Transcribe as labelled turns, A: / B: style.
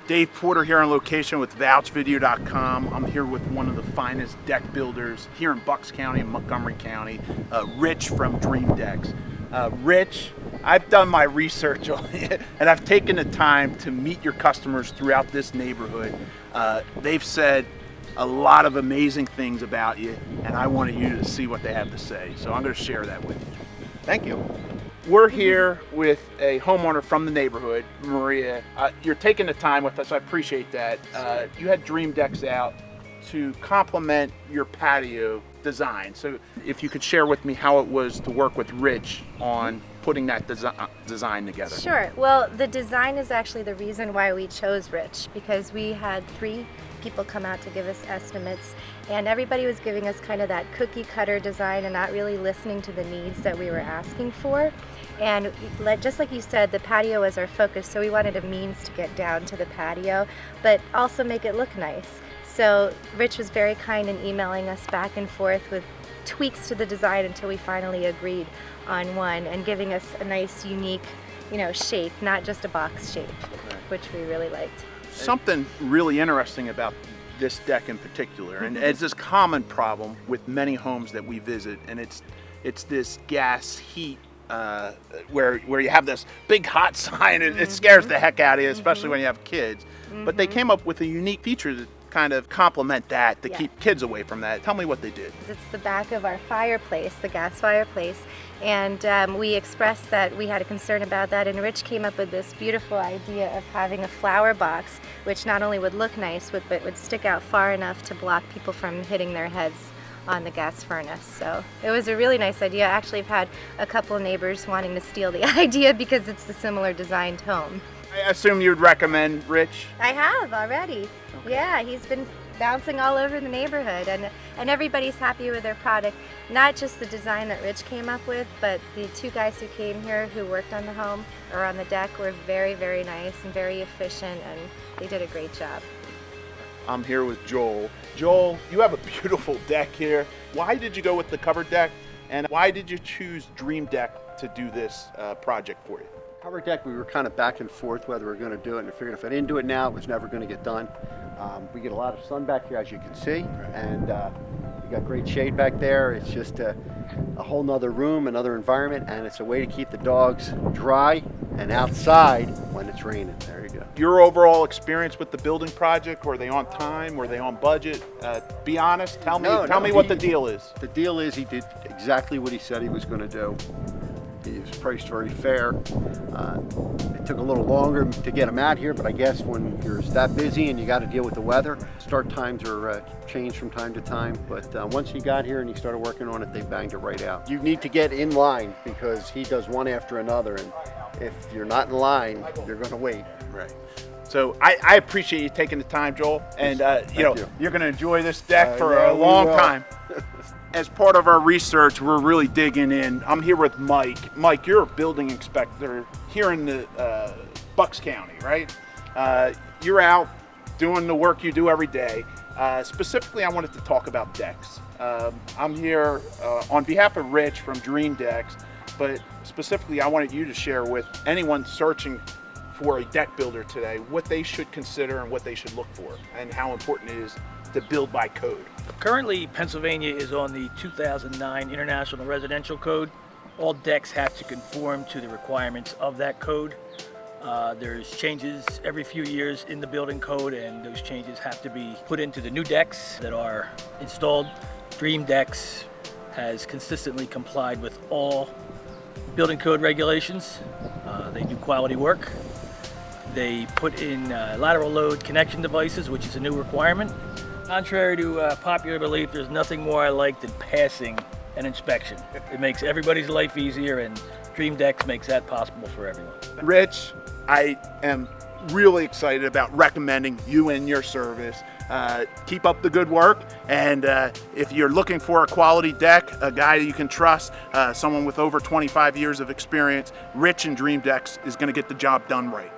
A: Dave Porter here on location with vouchvideo.com. I'm here with one of the finest deck builders here in Bucks County and Montgomery County, Rich from Dream Decks. Rich, I've done my research on it and I've taken the time to meet your customers throughout this neighborhood. They've said a lot of amazing things about you, and I wanted you to see what they have to say. So I'm going to share that with you. Thank you. We're here with a homeowner from the neighborhood, Maria. You're taking the time with us. I appreciate that. You had Dream Decks out to complement your patio design. So if you could share with me how it was to work with Rich on putting that design together.
B: Sure. Well, the design is actually the reason why we chose Rich, because we had 3 people come out to give us estimates, and everybody was giving us kind of that cookie cutter design and not really listening to the needs that we were asking for. And just like you said, the patio was our focus, so we wanted a means to get down to the patio, but also make it look nice. So Rich was very kind in emailing us back and forth with tweaks to the design until we finally agreed on one, and giving us a nice, unique, shape, not just a box shape, which we really liked.
A: Something really interesting about this deck in particular, and it's this common problem with many homes that we visit, and it's this gas heat where you have this big hot sign, and it scares the heck out of you, especially when you have kids. But they came up with a unique feature that kind of complement that, to keep kids away from that. Tell me what they did.
B: It's the back of our fireplace, the gas fireplace, and we expressed that we had a concern about that, and Rich came up with this beautiful idea of having a flower box, which not only would look nice, but would stick out far enough to block people from hitting their heads on the gas furnace. So it was a really nice idea. Actually, I've had a couple neighbors wanting to steal the idea because it's a similar designed home.
A: I assume you'd recommend Rich?
B: I have already. Okay. Yeah, he's been bouncing all over the neighborhood, and everybody's happy with their product. Not just the design that Rich came up with, but the 2 guys who came here who worked on the home or on the deck were very, very nice and very efficient, and they did a great job.
A: I'm here with Joel. Joel, you have a beautiful deck here. Why did you go with the covered deck, and why did you choose Dream Deck to do this project for you?
C: Cover deck, we were kind of back and forth whether we were going to do it, and I figured if I didn't do it now, it was never going to get done. We get a lot of sun back here, as you can see, and we got great shade back there. It's just a whole nother room, another environment, and it's a way to keep the dogs dry and outside when it's raining. There you go.
A: Your overall experience with the building project, were they on time? Were they on budget? Be honest, tell me what the deal is.
C: The deal is he did exactly what he said he was going to do. He was priced very fair. It took a little longer to get him out here, but I guess when you're that busy and you got to deal with the weather, start times are changed from time to time. But once he got here and he started working on it, they banged it right out. You need to get in line because he does one after another, and if you're not in line, you're going to wait.
A: Right. So I appreciate you taking the time, Joel, and you're going to enjoy this deck for a long time. As part of our research, we're really digging in. I'm here with Mike. Mike, you're a building inspector here in the Bucks County, right? You're out doing the work you do every day. Specifically, I wanted to talk about decks. I'm here on behalf of Rich from Dream Decks, but specifically, I wanted you to share with anyone searching for a deck builder today what they should consider and what they should look for, and how important it is to build by code.
D: Currently, Pennsylvania is on the 2009 International Residential Code. All decks have to conform to the requirements of that code. There's changes every few years in the building code, and those changes have to be put into the new decks that are installed. Dream Decks has consistently complied with all building code regulations. They do quality work. They put in lateral load connection devices, which is a new requirement. Contrary to popular belief, there's nothing more I like than passing an inspection. It makes everybody's life easier, and Dream Decks makes that possible for everyone.
A: Rich, I am really excited about recommending you and your service. Keep up the good work, and if you're looking for a quality deck, a guy you can trust, someone with over 25 years of experience, Rich and Dream Decks is going to get the job done right.